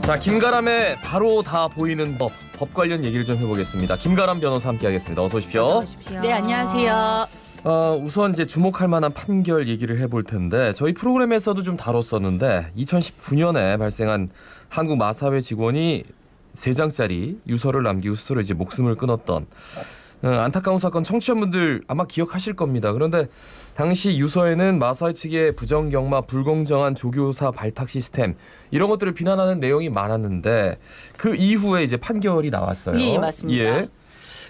자, 김가람의 바로 다 보이는 법 관련 얘기를 좀 해보겠습니다. 김가람 변호사 함께하겠습니다. 어서 오십시오. 어서 오십시오. 네, 안녕하세요. 우선 이제 주목할 만한 판결 얘기를 해볼 텐데 저희 프로그램에서도 좀 다뤘었는데 2019년에 발생한 한국 마사회 직원이 3장짜리 유서를 남기고 스스로 이제 목숨을 끊었던 안타까운 사건 청취자분들 아마 기억하실 겁니다. 그런데 당시 유서에는 마사회 측의 부정경마, 불공정한 조교사 발탁 시스템 이런 것들을 비난하는 내용이 많았는데 그 이후에 이제 판결이 나왔어요. 예, 맞습니다. 예.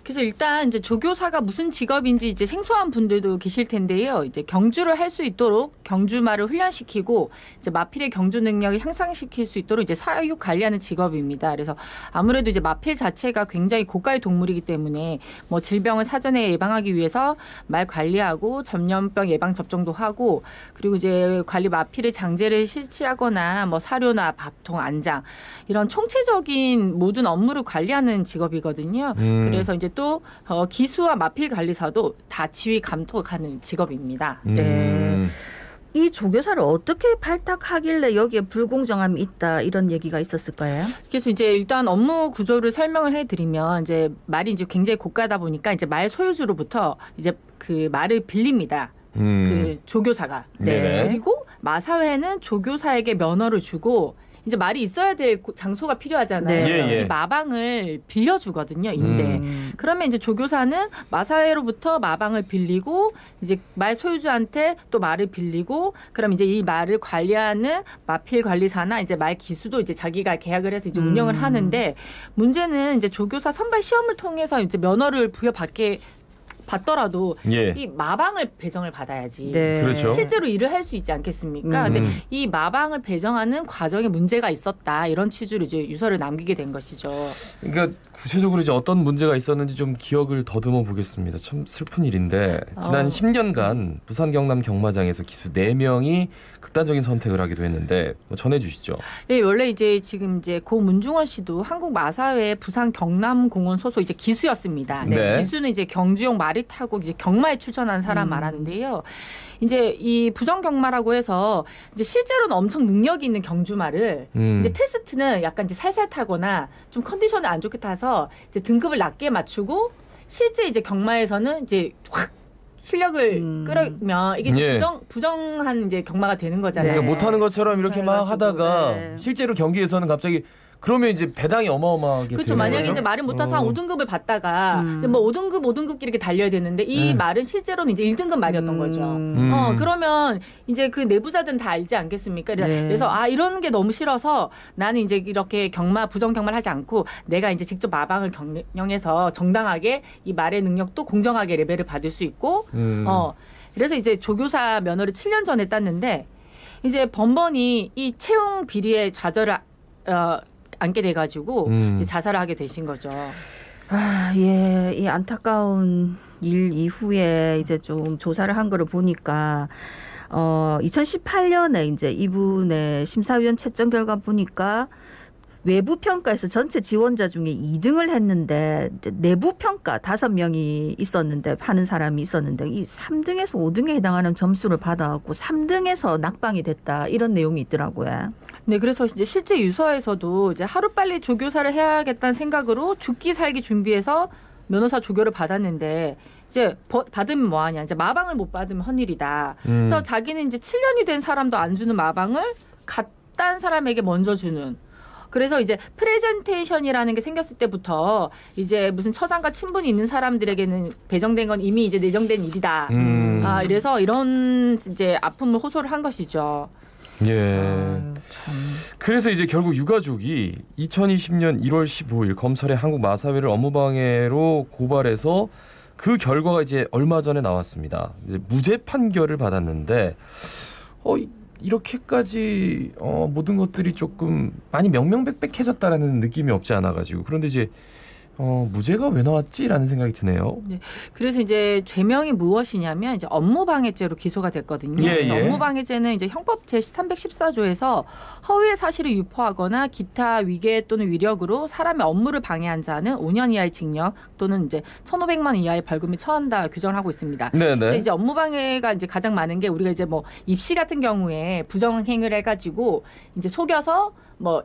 그래서 일단 이제 조교사가 무슨 직업인지 이제 생소한 분들도 계실 텐데요. 이제 경주를 할 수 있도록 경주마를 훈련시키고 이제 마필의 경주 능력을 향상시킬 수 있도록 이제 사육 관리하는 직업입니다. 그래서 아무래도 이제 마필 자체가 굉장히 고가의 동물이기 때문에 뭐 질병을 사전에 예방하기 위해서 말 관리하고 전염병 예방 접종도 하고 그리고 이제 관리 마필의 장제를 실시하거나 뭐 사료나 밥통, 안장 이런 총체적인 모든 업무를 관리하는 직업이거든요. 그래서 이제 또 기수와 마필 관리사도 다 지휘 감독하는 직업입니다. 네. 이 조교사를 어떻게 발탁하길래 여기에 불공정함이 있다 이런 얘기가 있었을까요? 그래서 이제 일단 업무 구조를 설명을 해드리면 이제 말이 이제 굉장히 고가다 보니까 이제 말 소유주로부터 이제 그 말을 빌립니다. 그 조교사가. 네. 그리고 마사회는 조교사에게 면허를 주고 이제 말이 있어야 될 장소가 필요하잖아요. 네. 이 마방을 빌려주거든요, 임대. 그러면 이제 조교사는 마사회로부터 마방을 빌리고 이제 말 소유주한테 또 말을 빌리고 그럼 이제 이 말을 관리하는 마필 관리사나 이제 말 기수도 이제 자기가 계약을 해서 이제 운영을 하는데 문제는 이제 조교사 선발 시험을 통해서 이제 면허를 부여받게 받더라도 예. 이 마방을 배정을 받아야지. 네. 그렇죠. 실제로 일을 할 수 있지 않겠습니까? 근데 이 마방을 배정하는 과정에 문제가 있었다. 이런 취지로 이제 유서를 남기게 된 것이죠. 그러니까 구체적으로 이제 어떤 문제가 있었는지 좀 기억을 더듬어 보겠습니다. 참 슬픈 일인데 지난 10년간 부산 경남 경마장에서 기수 4명이 극단적인 선택을 하기도 했는데 뭐 전해 주시죠. 네, 원래 이제 지금 이제 고 문중원 씨도 한국 마사회 부산 경남공원 소속 이제 기수였습니다. 네. 기수는 이제 경주용 말을 타고 이제 경마에 출전한 사람 말하는데요. 이제 이 부정경마라고 해서 이제 실제로는 엄청 능력이 있는 경주말을 이제 테스트는 약간 이제 살살 타거나 좀 컨디션을 안 좋게 타서 이제 등급을 낮게 맞추고 실제 이제 경마에서는 이제 확 실력을 끌으면 이게 예. 부정한 이제 경마가 되는 거잖아요. 그러니까 못하는 것처럼 이렇게 막 그래가지고, 하다가 네. 실제로 경기에서는 갑자기 그러면 이제 배당이 어마어마하게 그렇죠. 되는 만약에 거죠? 이제 말을 못 타서 한 5등급을 받다가 근데 뭐 5등급 이렇게 달려야 되는데 이 말은 실제로는 이제 1등급 말이었던 거죠. 그러면 이제 그 내부자들은 다 알지 않겠습니까? 네. 그래서 이런 게 너무 싫어서 나는 이제 이렇게 부정 경마를 하지 않고 내가 이제 직접 마방을 경영해서 정당하게 이 말의 능력도 공정하게 레벨을 받을 수 있고 그래서 이제 조교사 면허를 7년 전에 땄는데 이제 번번이 이 채용 비리의 좌절을 안게 돼가지고 이제 자살을 하게 되신 거죠. 예, 이 안타까운 일 이후에 이제 좀 조사를 한 거를 보니까 2018년에 이제 이분의 심사위원 채점 결과 보니까 외부 평가에서 전체 지원자 중에 2등을 했는데 내부 평가 5명이 있었는데 하는 사람이 있었는데 이 3등에서 5등에 해당하는 점수를 받아갖고 3등에서 낙방이 됐다 이런 내용이 있더라고요. 네, 그래서 이제 실제 유서에서도 이제 하루빨리 조교사를 해야겠다는 생각으로 죽기 살기 준비해서 면허사 조교를 받았는데 이제 받으면 뭐하냐 이제 마방을 못 받으면 헛일이다. 그래서 자기는 이제 7년이 된 사람도 안 주는 마방을 갓딴 사람에게 먼저 주는. 그래서 이제 프레젠테이션이라는 게 생겼을 때부터 이제 무슨 처장과 친분이 있는 사람들에게는 배정된 건 이미 이제 내정된 일이다. 이래서 이런 이제 아픔을 호소를 한 것이죠. 예. 그래서 이제 결국 유가족이 2020년 1월 15일 검찰에 한국 마사회를 업무방해로 고발해서 그 결과가 이제 얼마 전에 나왔습니다. 이제 무죄 판결을 받았는데 이렇게까지 모든 것들이 조금 많이 명명백백해졌다라는 느낌이 없지 않아가지고 그런데 이제 무죄가 왜 나왔지라는 생각이 드네요. 네, 그래서 이제 죄명이 무엇이냐면 이제 업무방해죄로 기소가 됐거든요. 예, 그래서 예. 업무방해죄는 이제 형법 제 314조에서 허위의 사실을 유포하거나 기타 위계 또는 위력으로 사람의 업무를 방해한 자는 5년 이하의 징역 또는 이제 1,500만 원 이하의 벌금이 처한다 규정을 하고 있습니다. 네네. 근데 이제 업무방해가 이제 가장 많은 게 우리가 이제 뭐 입시 같은 경우에 부정행위를 해가지고 이제 속여서 뭐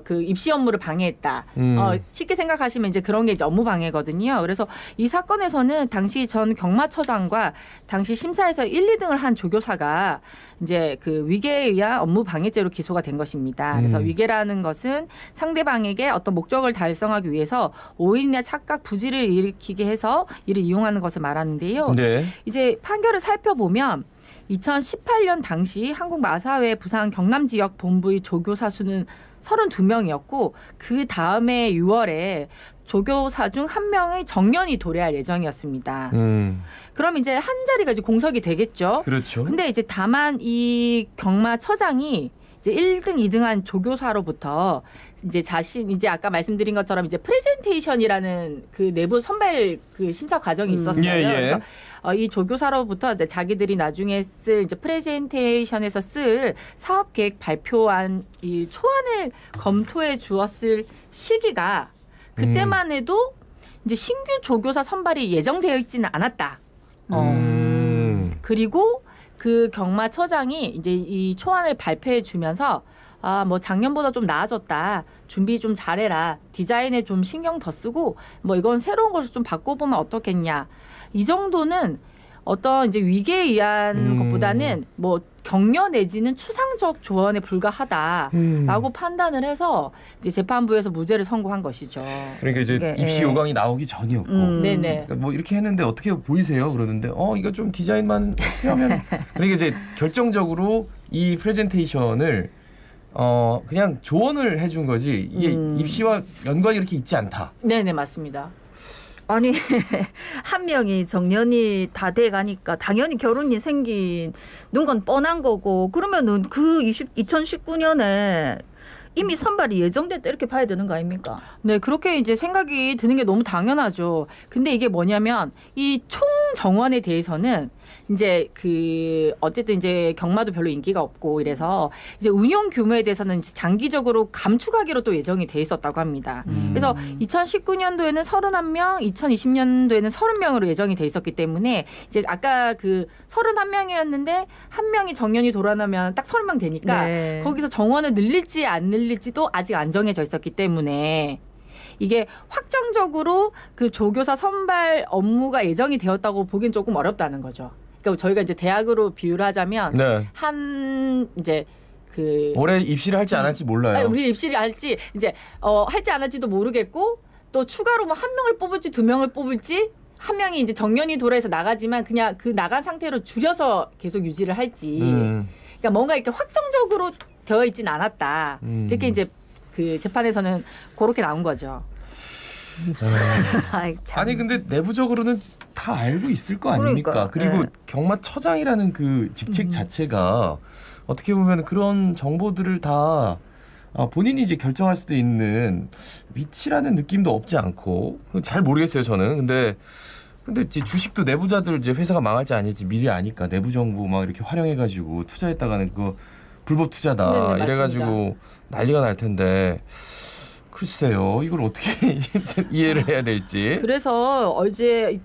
그 입시 업무를 방해했다. 음. 쉽게 생각하시면 이제 그런 게 이제 업무 방해거든요. 그래서 이 사건에서는 당시 전 경마처장과 당시 심사에서 1, 2등을 한 조교사가 이제 그 위계에 의한 업무 방해죄로 기소가 된 것입니다. 그래서 위계라는 것은 상대방에게 어떤 목적을 달성하기 위해서 오인이나 착각, 부지를 일으키게 해서 이를 이용하는 것을 말하는데요. 네. 이제 판결을 살펴보면 2018년 당시 한국마사회 부산 경남 지역 본부의 조교사 수는 32명이었고 그 다음에 6월에 조교사 중 한 명의 정년이 도래할 예정이었습니다. 그럼 이제 한 자리가 이제 공석이 되겠죠. 그렇죠. 근데 이제 다만 이 경마처장이 이제 1등, 2등한 조교사로부터 이제 이제 아까 말씀드린 것처럼 이제 프레젠테이션이라는 그 내부 선발 그 심사 과정이 있었어요. 예, 예. 그래서 이 조교사로부터 이제 자기들이 나중에 쓸 이제 프레젠테이션에서 쓸 사업 계획 발표한 이 초안을 검토해 주었을 시기가 그때만 해도 이제 신규 조교사 선발이 예정되어 있지는 않았다. 그리고 그 경마처장이 이제 이 초안을 발표해 주면서 뭐 작년보다 좀 나아졌다. 준비 좀 잘해라. 디자인에 좀 신경 더 쓰고 뭐 이건 새로운 것을 좀 바꿔보면 어떻겠냐. 이 정도는 어떤 이제 위계에 의한 것보다는 뭐 격려 내지는 추상적 조언에 불과하다라고 판단을 해서 이제 재판부에서 무죄를 선고한 것이죠. 그러니까 이제 네. 입시 요강이 나오기 전이었고 네네. 그러니까 뭐 이렇게 했는데 어떻게 보이세요? 그러는데 이거 좀 디자인만 어떻게 하면 그러니까 이제 결정적으로 이 프레젠테이션을 그냥 조언을 해준 거지 이게 입시와 연관이 이렇게 있지 않다. 네네 맞습니다. 아니 한 명이 정년이 다 돼 가니까 당연히 결혼이 생기는 건 뻔한 거고 그러면은 그 2019년에 이미 선발이 예정됐다 이렇게 봐야 되는 거 아닙니까? 네, 그렇게 이제 생각이 드는 게 너무 당연하죠. 근데 이게 뭐냐면 이 총 정원에 대해서는 이제 그 어쨌든 이제 경마도 별로 인기가 없고 이래서 이제 운영 규모에 대해서는 장기적으로 감축하기로 또 예정이 돼 있었다고 합니다. 그래서 2019년도에는 31명, 2020년도에는 30명으로 예정이 돼 있었기 때문에 이제 아까 그 31명이었는데 한 명이 정년이 돌아나면 딱 30명 되니까 네. 거기서 정원을 늘릴지 안 늘릴지도 아직 안 정해져 있었기 때문에 이게 확정적으로 그 조교사 선발 업무가 예정이 되었다고 보기엔 조금 어렵다는 거죠. 그러니까 저희가 이제 대학으로 비유를 하자면 네. 한 이제 그 올해 입시를 할지 안 할지 몰라요. 우리 입시를 할지 이제 할지 안 할지도 모르겠고 또 추가로 뭐 한 명을 뽑을지 두 명을 뽑을지 한 명이 이제 정년이 돌아서 나가지만 그냥 그 나간 상태로 줄여서 계속 유지를 할지 그러니까 뭔가 이렇게 확정적으로 되어 있진 않았다. 이렇게 이제 그 재판에서는 그렇게 나온 거죠. 아이, 참. 아니 근데 내부적으로는 다 알고 있을 거 아닙니까? 그러니까요. 그리고 네. 경마처장이라는 그 직책 자체가 어떻게 보면 그런 정보들을 다 본인이 이제 결정할 수도 있는 위치라는 느낌도 없지 않고 잘 모르겠어요 저는. 근데 이제 주식도 내부자들 이제 회사가 망할지 아닐지 미리 아니까 내부 정보 막 이렇게 활용해가지고 투자했다가는 그거 불법 투자다 네네, 맞습니다. 이래가지고 난리가 날 텐데. 글쎄요, 이걸 어떻게 이해를 해야 될지. 그래서 이제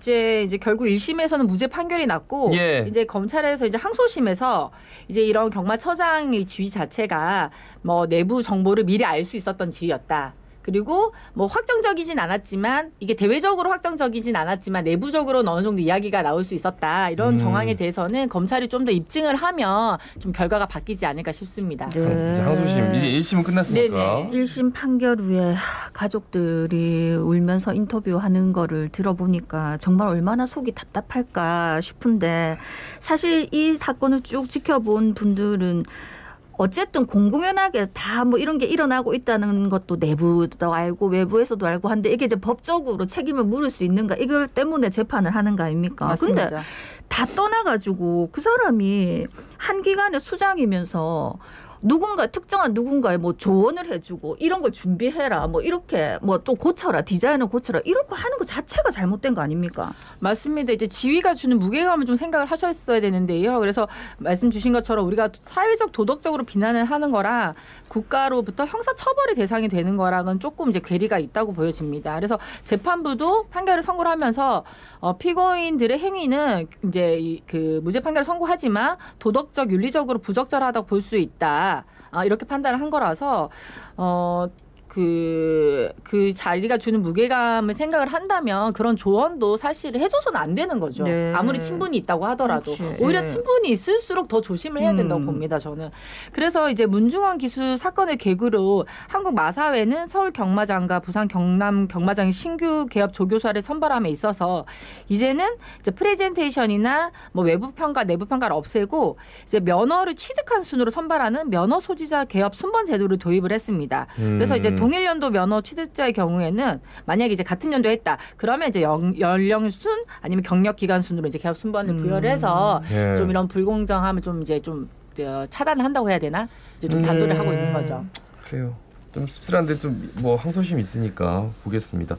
결국 1심에서는 무죄 판결이 났고 예. 이제 검찰에서 이제 항소심에서 이제 이런 경마처장의 지위 자체가 뭐 내부 정보를 미리 알 수 있었던 지위였다. 그리고 뭐 확정적이진 않았지만 이게 대외적으로 확정적이진 않았지만 내부적으로는 어느 정도 이야기가 나올 수 있었다. 이런 정황에 대해서는 검찰이 좀 더 입증을 하면 좀 결과가 바뀌지 않을까 싶습니다. 네. 이제 항소심 이제 1심은 끝났으니까. 네네. 1심 판결 후에 가족들이 울면서 인터뷰하는 거를 들어보니까 정말 얼마나 속이 답답할까 싶은데 사실 이 사건을 쭉 지켜본 분들은 어쨌든 공공연하게 다 뭐 이런 게 일어나고 있다는 것도 내부도 알고 외부에서도 알고 한데 이게 이제 법적으로 책임을 물을 수 있는가 이걸 때문에 재판을 하는 거 아닙니까? 맞습니다. 근데 다 떠나가지고 그 사람이 한 기관의 수장이면서 누군가 특정한 누군가에 뭐 조언을 해주고 이런 걸 준비해라 뭐 이렇게 뭐 또 고쳐라 디자인을 고쳐라 이런 거 하는 거 자체가 잘못된 거 아닙니까? 맞습니다. 이제 지위가 주는 무게감을 좀 생각을 하셨어야 되는데요. 그래서 말씀 주신 것처럼 우리가 사회적 도덕적으로 비난을 하는 거랑 국가로부터 형사 처벌의 대상이 되는 거랑은 조금 이제 괴리가 있다고 보여집니다. 그래서 재판부도 판결을 선고를 하면서 피고인들의 행위는 이제 그 무죄 판결을 선고하지만 도덕적 윤리적으로 부적절하다고 볼 수 있다. 이렇게 판단을 한 거라서 그 자리가 주는 무게감을 생각을 한다면 그런 조언도 사실 해줘서는 안 되는 거죠. 네. 아무리 친분이 있다고 하더라도 그렇지. 오히려 예. 친분이 있을수록 더 조심을 해야 된다고 봅니다. 저는. 그래서 이제 문중원 기수 사건을 계기로 한국 마사회는 서울 경마장과 부산 경남 경마장의 신규 개업 조교사를 선발함에 있어서 이제는 이제 프레젠테이션이나 뭐 외부 평가, 내부 평가를 없애고 이제 면허를 취득한 순으로 선발하는 면허 소지자 개업 순번 제도를 도입을 했습니다. 그래서 이제 동일 연도 면허 취득자의 경우에는 만약에 이제 같은 연도 했다. 그러면 이제 연령 순 아니면 경력 기간 순으로 이제 개업 순번을 부여를 해서 예. 좀 이런 불공정함을 좀 이제 좀 차단한다고 해야 되나? 이제 좀 단도를 하고 있는 거죠. 그래요. 좀 씁쓸한데 좀 뭐 항소심이 있으니까 보겠습니다.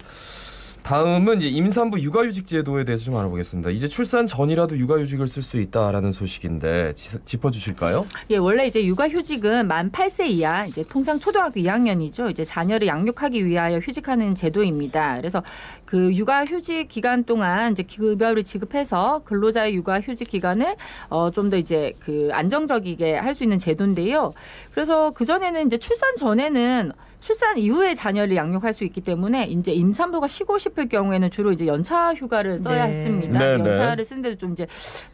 다음은 이제 임산부 육아휴직 제도에 대해서 좀 알아보겠습니다. 이제 출산 전이라도 육아휴직을 쓸 수 있다라는 소식인데 짚어주실까요? 예, 원래 이제 육아휴직은 만 8세 이하, 이제 통상 초등학교 2학년이죠. 이제 자녀를 양육하기 위하여 휴직하는 제도입니다. 그래서 그 육아휴직 기간 동안 이제 급여를 지급해서 근로자의 육아휴직 기간을 좀 더 이제 그 안정적이게 할 수 있는 제도인데요. 그래서 그 전에는 이제 출산 전에는 출산 이후에 자녀를 양육할 수 있기 때문에 이제 임산부가 쉬고 싶을 경우에는 주로 이제 연차 휴가를 써야 네. 했습니다. 네, 네. 연차를 쓰는데도 좀 이제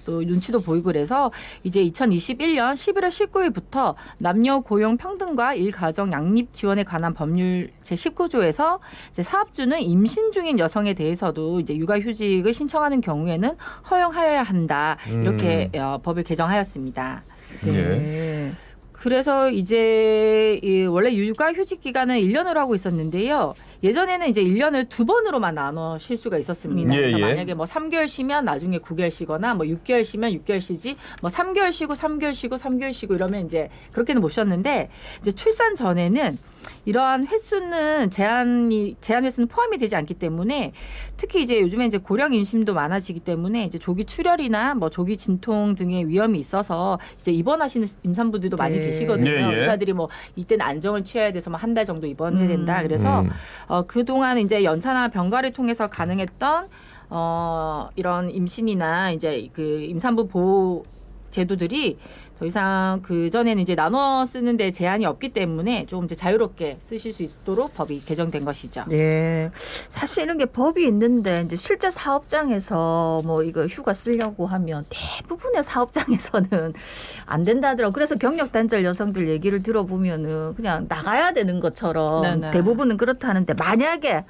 또 눈치도 보이고 그래서 이제 2021년 11월 19일부터 남녀 고용 평등과 일가정 양립 지원에 관한 법률 제19조에서 이제 사업주는 임신 중인 여성에 대해서도 이제 육아휴직을 신청하는 경우에는 허용하여야 한다. 이렇게 법을 개정하였습니다. 예. 그래서 이제 원래 육아휴직 기간은 1년으로 하고 있었는데요. 예전에는 이제 1년을 2번으로만 나눠 쉴 수가 있었습니다. 예, 그래서 예. 만약에 뭐 3개월 쉬면 나중에 9개월 쉬거나 뭐 6개월 쉬면 6개월 쉬지 뭐 3개월 쉬고 3개월 쉬고 3개월 쉬고 이러면 이제 그렇게는 못 쉬었는데 이제 출산 전에는 이러한 횟수는 제한 횟수는 포함이 되지 않기 때문에 특히 이제 요즘에 이제 고령 임신도 많아지기 때문에 이제 조기 출혈이나 뭐 조기 진통 등의 위험이 있어서 이제 입원하시는 임산부들도 많이 네. 계시거든요. 예, 예. 의사들이 뭐 이때는 안정을 취해야 돼서 뭐 한 달 정도 입원해야 된다. 그래서 그동안 이제 연차나 병가를 통해서 가능했던 이런 임신이나 이제 그 임산부 보호 제도들이 더 이상 그 전에는 이제 나눠 쓰는데 제한이 없기 때문에 좀 이제 자유롭게 쓰실 수 있도록 법이 개정된 것이죠. 네. 사실 이런 게 법이 있는데 이제 실제 사업장에서 뭐 이거 휴가 쓰려고 하면 대부분의 사업장에서는 안 된다 하더라고요. 그래서 경력 단절 여성들 얘기를 들어보면은 그냥 나가야 되는 것처럼 네네. 대부분은 그렇다는데 만약에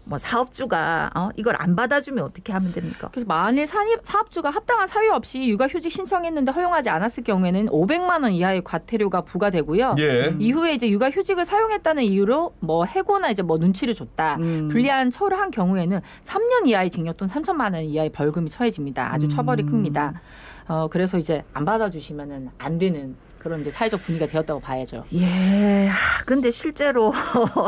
뭐 사업주가 이걸 안 받아주면 어떻게 하면 됩니까? 그래서 만일 사업주가 합당한 사유 없이 육아휴직 신청했는데 허용하지 않았을 경우에는 500만 원 이하의 과태료가 부과되고요. 예. 이후에 이제 육아휴직을 사용했다는 이유로 뭐 해고나 이제 뭐 눈치를 줬다. 불리한 처우를 한 경우에는 3년 이하의 징역 또는 3천만 원 이하의 벌금이 처해집니다. 아주 처벌이 큽니다. 그래서 이제 안 받아주시면은 안 되는 그런 이제 사회적 분위기가 되었다고 봐야죠. 예. 근데 실제로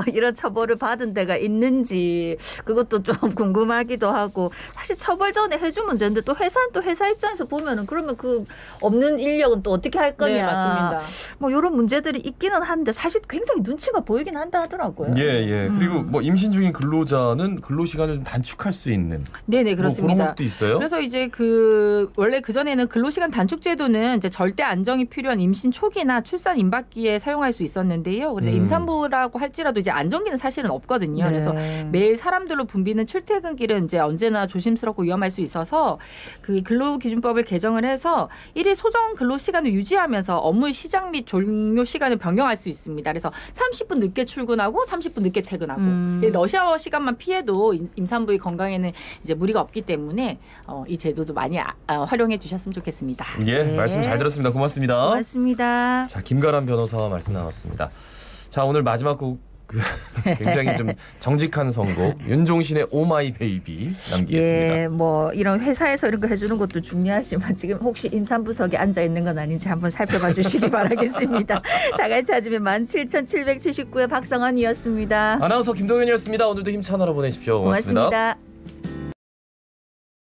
이런 처벌을 받은 데가 있는지 그것도 좀 궁금하기도 하고 사실 처벌 전에 해주면 되는데 또 회사는 또 회사 입장에서 보면은 그러면 그 없는 인력은 또 어떻게 할 거냐. 네, 맞습니다. 뭐 이런 문제들이 있기는 한데 사실 굉장히 눈치가 보이긴 한다 하더라고요. 예, 예. 그리고 뭐 임신 중인 근로자는 근로 시간을 좀 단축할 수 있는 네네 뭐 그렇습니다. 그런 것도 있어요. 그래서 이제 원래 그 전에는 근로시간 단축 제도는 이제 절대 안정이 필요한 임신 초기나 출산 임박기에 사용할 수 있었는데요. 근데 임산부라고 할지라도 이제 안정기는 사실은 없거든요. 네. 그래서 매일 사람들로 붐비는 출퇴근길은 이제 언제나 조심스럽고 위험할 수 있어서 그 근로기준법을 개정을 해서 1일 소정 근로시간을 유지하면서 업무 시작 및 종료 시간을 변경할 수 있습니다. 그래서 30분 늦게 출근하고 30분 늦게 퇴근하고 러시아워 시간만 피해도 임산부의 건강에는 이제 무리가 없기 때문에 이 제도도 많이 활용해 주셨으면 좋겠습니다. 예, 네. 말씀 잘 들었습니다. 고맙습니다. 고맙습니다. 자, 김가람 변호사와 말씀 나눴습니다. 자, 오늘 마지막 곡 굉장히 좀 정직한 선곡 윤종신의 오 마이 베이비 남기겠습니다. 예, 뭐 이런 회사에서 이런 거 해주는 것도 중요하지만 지금 혹시 임산부석에 앉아 있는 건 아닌지 한번 살펴봐 주시기 바라겠습니다. 자갈 찾으면 17,779의 박성환이었습니다. 아나운서 김동현이었습니다. 오늘도 힘찬 하루 보내십시오. 고맙습니다. 고맙습니다.